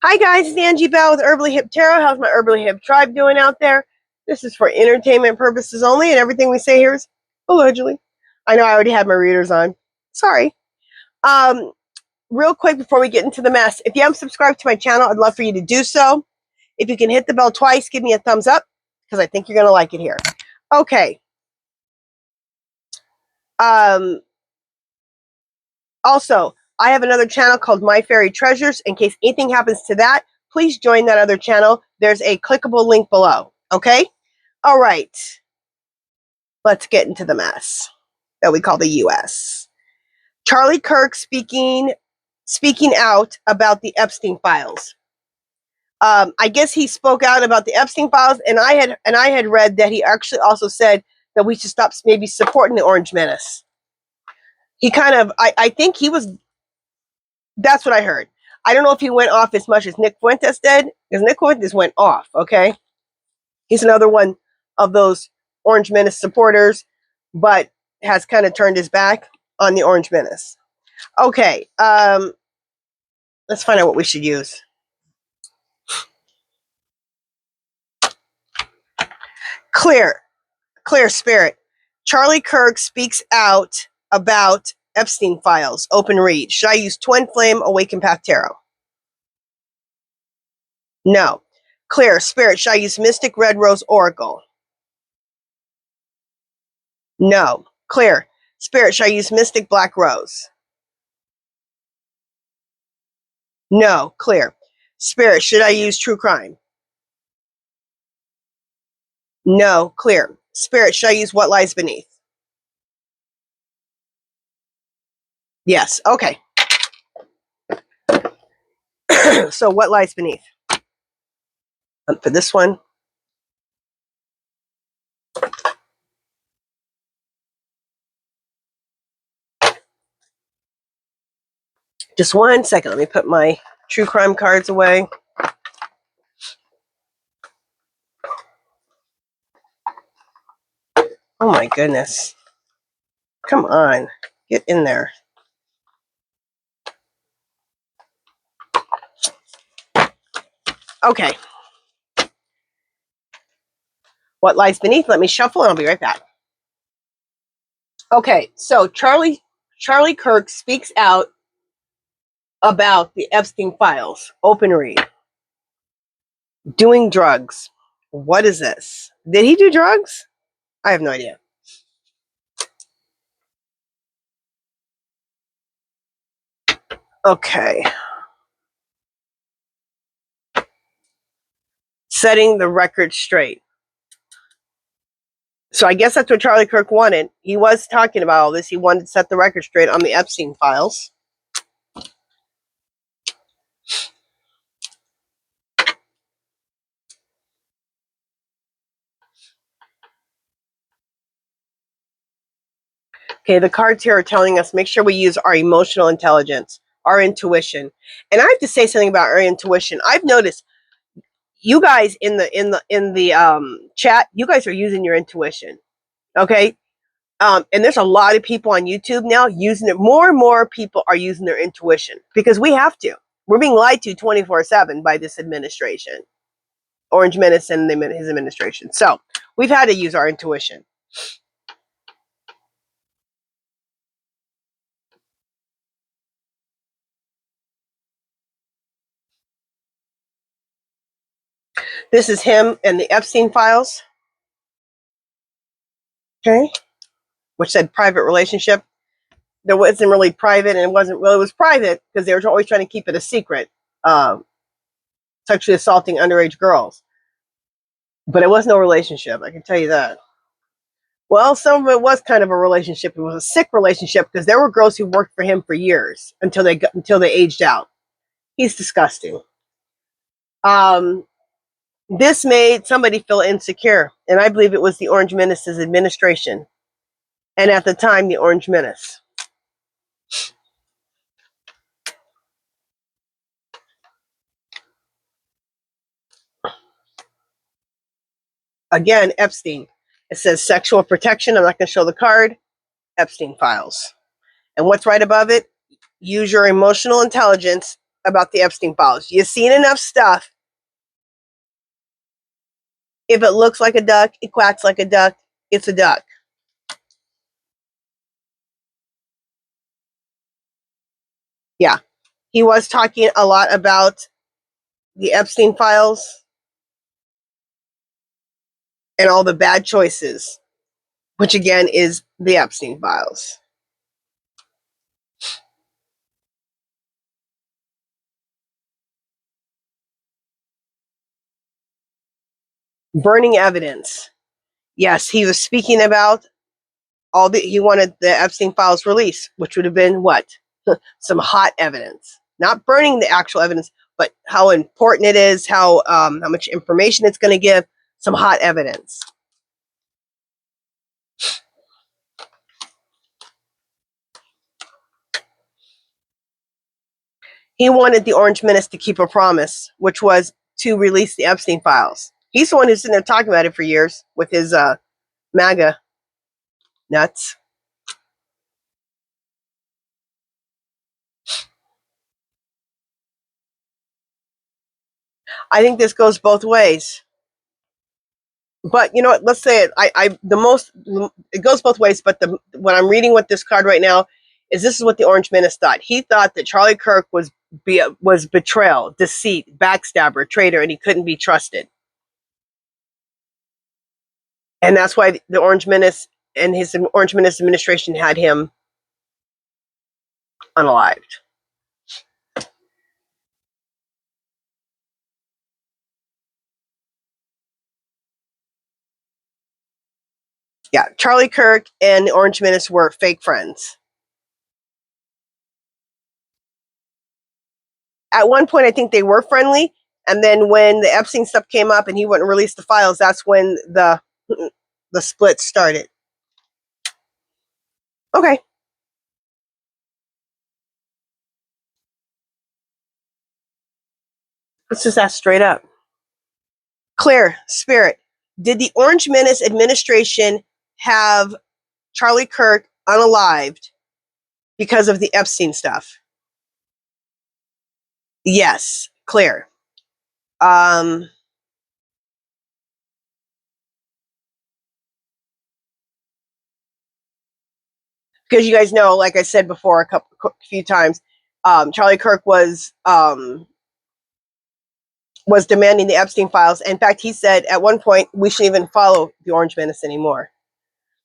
Hi guys, it's Angie Bell with HerballyHipTarot. How's my HerballyHip tribe doing out there? This is for entertainment purposes only, and everything we say here is allegedly. I know I already had my readers on. Sorry. Real quick before we get into the mess, if you haven't subscribed to my channel, I'd love for you to do so. If you can hit the bell twice, give me a thumbs up, because I think you're going to like it here. Okay. Also, I have another channel called My Fairy Treasures. In case anything happens to that, please join that other channel. There's a clickable link below. Okay? All right. Let's get into the mess that we call the U.S. Charlie Kirk speaking out about the Epstein files. I guess he spoke out about the Epstein files, and I had read that he actually also said that we should stop maybe supporting the Orange Menace. He kind of, I think he was. That's what I heard. I don't know if he went off as much as Nick Fuentes did, because Nick Fuentes went off, okay? He's another one of those Orange Menace supporters, but has kind of turned his back on the Orange Menace. Okay, let's find out what we should use. Clear spirit. Charlie Kirk speaks out about Epstein files. Open read. Should I use Twin Flame Awakened Path Tarot? No. Clear spirit. Should I use Mystic Red Rose Oracle? No. Clear spirit. Should I use Mystic Black Rose? No. Clear spirit. Should I use True Crime? No. Clear spirit. Should I use What Lies Beneath? Yes. Okay. So What Lies Beneath? For this one. Just 1 second. Let me put my True Crime cards away. Oh my goodness. Come on. Get in there. Okay. What Lies Beneath? Let me shuffle and I'll be right back. Okay, so Charlie Kirk speaks out about the Epstein files. Open read. Doing drugs. What is this? Did he do drugs? I have no idea. Okay. Setting the record straight. So I guess that's what Charlie Kirk wanted. He was talking about all this. He wanted to set the record straight on the Epstein files. Okay, the cards here are telling us make sure we use our emotional intelligence, our intuition. And I have to say something about our intuition. I've noticed you guys in the chat, you guys are using your intuition. Okay? And there's a lot of people on YouTube now using it. More and more people are using their intuition because we have to. We're being lied to 24/7 by this administration, Orange Menace and his administration. So we've had to use our intuition. This is him and the Epstein files. Okay. Which said private relationship. There wasn't really private, and it wasn't really, it was private because they were always trying to keep it a secret. Sexually assaulting underage girls. But it was no relationship, I can tell you that. Well, some of it was kind of a relationship. It was a sick relationship because there were girls who worked for him for years until they aged out. He's disgusting. This made somebody feel insecure, and I believe it was the Orange Menace's administration, and at the time, the Orange Menace. Again, Epstein. It says sexual protection. I'm not going to show the card. Epstein files. And what's right above it? Use your emotional intelligence about the Epstein files. You've seen enough stuff. If it looks like a duck, it quacks like a duck, it's a duck. Yeah. He was talking a lot about the Epstein files and all the bad choices, which again is the Epstein files. Burning evidence. Yes, he was speaking about he wanted the Epstein files released, which would have been what? Some hot evidence. Not burning the actual evidence, but how important it is, how much information it's going to give, some hot evidence. He wanted the Orange Menace to keep a promise, which was to release the Epstein files. He's the one who's sitting there talking about it for years with his MAGA nuts. I think this goes both ways. But you know what? Let's say it. It goes both ways. But when I'm reading with this card right now, this is what the Orange Menace thought. He thought that Charlie Kirk was betrayal, deceit, backstabber, traitor, and he couldn't be trusted. And that's why the Orange Menace and his Orange Menace administration had him unalived. Yeah, Charlie Kirk and the Orange Menace were fake friends. At one point, I think they were friendly, and then when the Epstein stuff came up and he wouldn't release the files, that's when the split started. Okay. Let's just ask straight up. Clear, Spirit, did the Orange Menace administration have Charlie Kirk unalived because of the Epstein stuff? Yes, clear. Because you guys know, like I said before a few times, Charlie Kirk was demanding the Epstein files. In fact, he said at one point, we shouldn't even follow the Orange Menace anymore.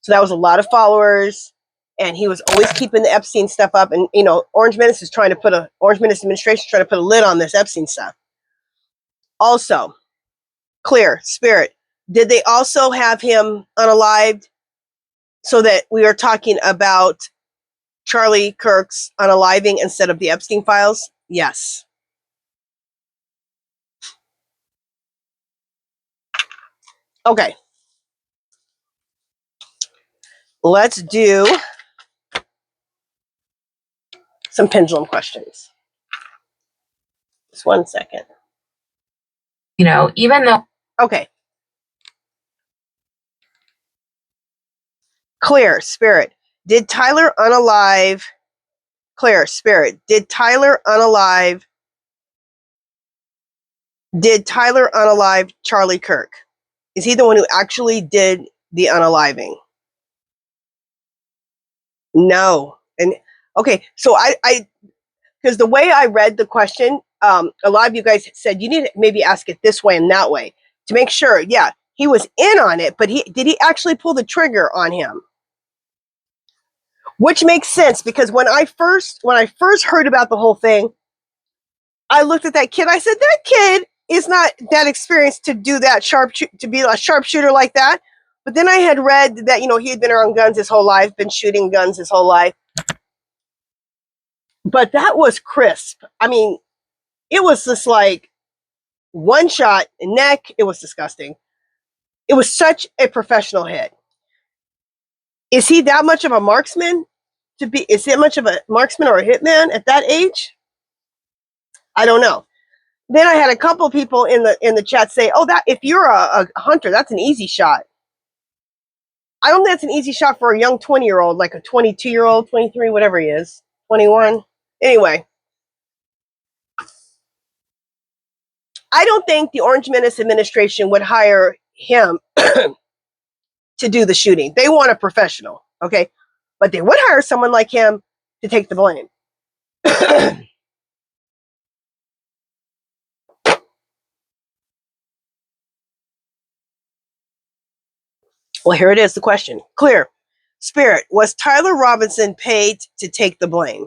So that was a lot of followers, and he was always keeping the Epstein stuff up. And, you know, Orange Menace administration trying to put a lid on this Epstein stuff. Also, clear, Spirit, did they also have him unalived so that we are talking about Charlie Kirk's unaliving instead of the Epstein files? Yes. Okay. Let's do some pendulum questions. Just 1 second. You know, even though... Okay. Clear, Spirit, did Tyler unalive... Clear, Spirit, did Tyler unalive Charlie Kirk? Is he the one who actually did the unaliving? No. And okay, so I because the way I read the question, a lot of you guys said you need to maybe ask it this way and that way to make sure. Yeah, he was in on it, but did he actually pull the trigger on him? Which makes sense because when I first heard about the whole thing, I looked at that kid. I said, that kid is not that experienced to do that to be a sharpshooter like that. But then I had read that, you know, he had been around guns his whole life, been shooting guns his whole life. But that was crisp. I mean, it was just like one shot neck. It was disgusting. It was such a professional hit. Is he that much of a marksman? Is he that much of a marksman or a hitman at that age? I don't know. Then I had a couple of people in the chat say, "Oh, that if you're a hunter, that's an easy shot." I don't think that's an easy shot for a young 20-year-old, like a 22-year-old, 23, whatever he is, 21. Anyway, I don't think the Orange Menace administration would hire him to do the shooting. They want a professional, okay? But they would hire someone like him to take the blame. Well, here it is, the question. Clear. Spirit, was Tyler Robinson paid to take the blame?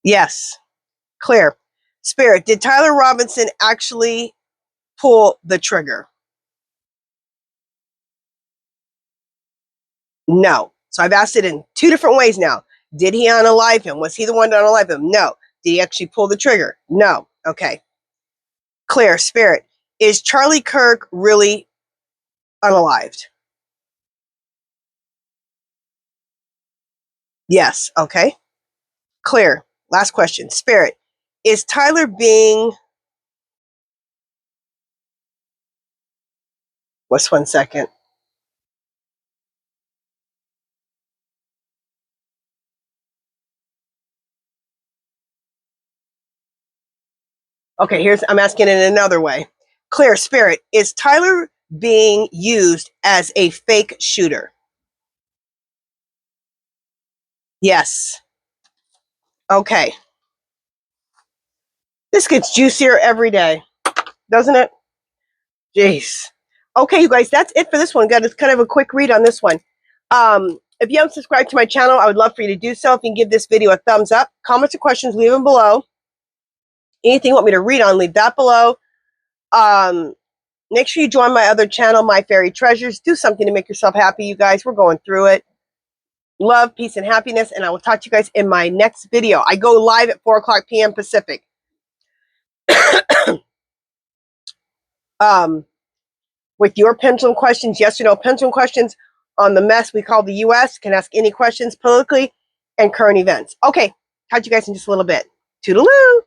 Yes. Clear. Spirit, did Tyler Robinson actually pull the trigger? No. So I've asked it in two different ways now. Did he unalive him? Was he the one to unalive him? No. Did he actually pull the trigger? No. Okay. Clear. Spirit, is Charlie Kirk really unalived? Yes. Okay. Clear. Last question. Spirit, is Tyler being... What's 1 second? Okay, I'm asking it another way. Clear. Spirit, is Tyler being used as a fake shooter? Yes. Okay. This gets juicier every day, doesn't it? Jeez. Okay, you guys, that's it for this one. Got kind of a quick read on this one. If you haven't subscribed to my channel, I would love for you to do so. If you can give this video a thumbs up, comments or questions, leave them below. Anything you want me to read on, leave that below. Make sure you join my other channel, My Fairy Treasures. Do something to make yourself happy, you guys. We're going through it. Love, peace, and happiness, and I will talk to you guys in my next video. I go live at 4 o'clock p.m. Pacific. With your pendulum questions, yes or no pendulum questions on the mess we call the U.S. Can ask any questions politically and current events. Okay, talk to you guys in just a little bit. Toodaloo!